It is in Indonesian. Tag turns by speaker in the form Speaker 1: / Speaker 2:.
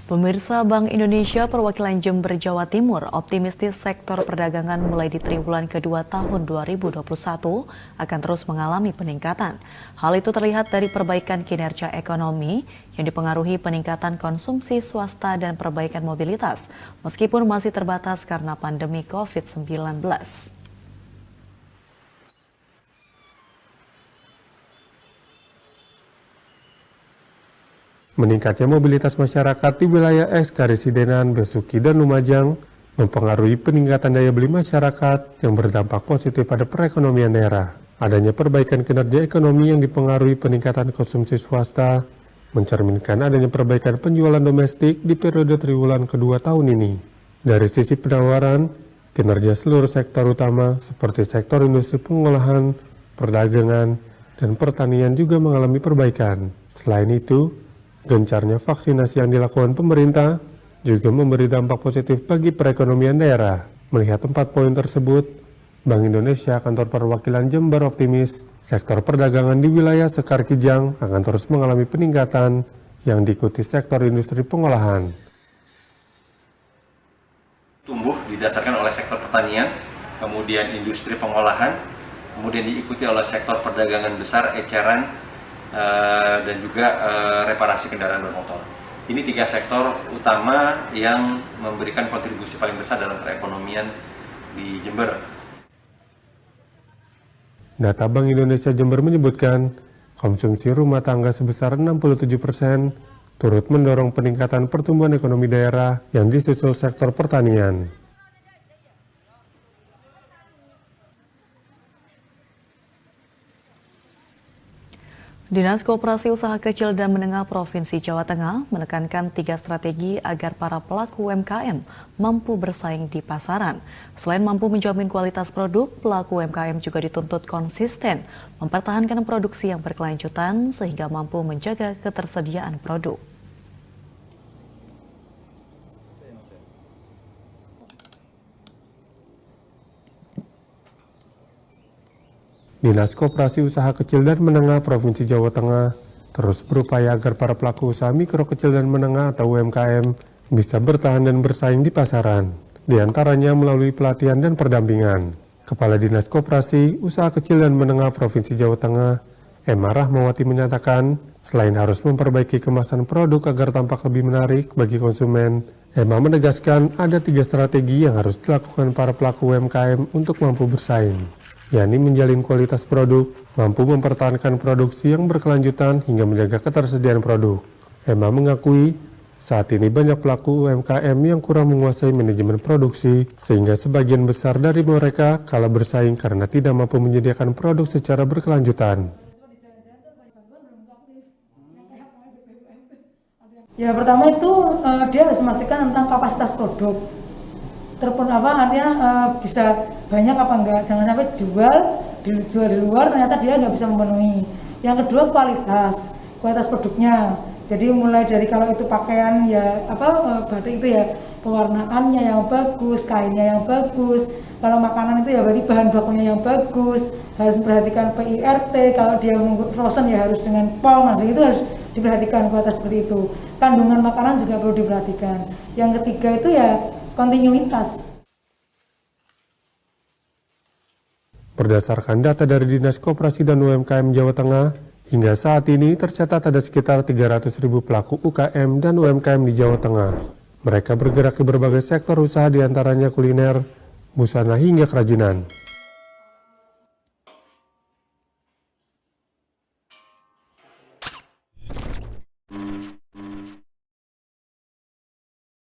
Speaker 1: Pemirsa, Bank Indonesia Perwakilan Jember, Jawa Timur optimistis sektor perdagangan mulai di triwulan kedua tahun 2021 akan terus mengalami peningkatan. Hal itu terlihat dari perbaikan kinerja ekonomi yang dipengaruhi peningkatan konsumsi swasta dan perbaikan mobilitas, meskipun masih terbatas karena pandemi COVID-19.
Speaker 2: Meningkatnya mobilitas masyarakat di wilayah Ekskarisidenan, Besuki, dan Lumajang mempengaruhi peningkatan daya beli masyarakat yang berdampak positif pada perekonomian daerah. Adanya perbaikan kinerja ekonomi yang dipengaruhi peningkatan konsumsi swasta mencerminkan adanya perbaikan penjualan domestik di periode triwulan kedua tahun ini. Dari sisi penawaran, kinerja seluruh sektor utama seperti sektor industri pengolahan, perdagangan, dan pertanian juga mengalami perbaikan. Selain itu, gencarnya vaksinasi yang dilakukan pemerintah juga memberi dampak positif bagi perekonomian daerah. Melihat 4 poin tersebut, Bank Indonesia Kantor Perwakilan Jember optimis sektor perdagangan di wilayah Sekar Kijang akan terus mengalami peningkatan yang diikuti sektor industri pengolahan.
Speaker 3: Tumbuh didasarkan oleh sektor pertanian, kemudian industri pengolahan, kemudian diikuti oleh sektor perdagangan besar, eceran, dan juga reparasi kendaraan bermotor. Ini 3 sektor utama yang memberikan kontribusi paling besar dalam perekonomian di Jember.
Speaker 2: Data Bank Indonesia Jember menyebutkan konsumsi rumah tangga sebesar 67% turut mendorong peningkatan pertumbuhan ekonomi daerah yang disusul sektor pertanian.
Speaker 1: Dinas Koperasi Usaha Kecil dan Menengah Provinsi Jawa Tengah menekankan 3 strategi agar para pelaku UMKM mampu bersaing di pasaran. Selain mampu menjamin kualitas produk, pelaku UMKM juga dituntut konsisten mempertahankan produksi yang berkelanjutan sehingga mampu menjaga ketersediaan produk.
Speaker 2: Dinas Koperasi Usaha Kecil dan Menengah Provinsi Jawa Tengah terus berupaya agar para pelaku usaha mikro kecil dan menengah atau UMKM bisa bertahan dan bersaing di pasaran, di antaranya melalui pelatihan dan pendampingan. Kepala Dinas Koperasi Usaha Kecil dan Menengah Provinsi Jawa Tengah, Emma Rahmawati menyatakan, selain harus memperbaiki kemasan produk agar tampak lebih menarik bagi konsumen, Emma menegaskan ada 3 strategi yang harus dilakukan para pelaku UMKM untuk mampu bersaing, yakni menjalin kualitas produk, mampu mempertahankan produksi yang berkelanjutan hingga menjaga ketersediaan produk. Emma mengakui saat ini banyak pelaku UMKM yang kurang menguasai manajemen produksi, sehingga sebagian besar dari mereka kalah bersaing karena tidak mampu menyediakan produk secara berkelanjutan.
Speaker 4: Ya pertama itu dia harus memastikan tentang kapasitas produk. Artinya bisa banyak apa enggak, jangan sampai dijual di luar ternyata dia nggak bisa memenuhi. Yang kedua kualitas produknya. Jadi mulai dari kalau itu pakaian ya batik itu ya pewarnaannya yang bagus, kainnya yang bagus. Kalau makanan itu ya berarti bahan bakunya yang bagus, harus memperhatikan PIRT. Kalau dia frozen ya harus dengan POM, itu harus diperhatikan kualitas seperti itu. Kandungan makanan juga perlu diperhatikan. Yang ketiga itu ya kontinuitas.
Speaker 2: Berdasarkan data dari Dinas Koperasi dan UMKM Jawa Tengah, hingga saat ini tercatat ada sekitar 300.000 pelaku UKM dan UMKM di Jawa Tengah. Mereka bergerak di berbagai sektor usaha diantaranya kuliner, busana hingga kerajinan.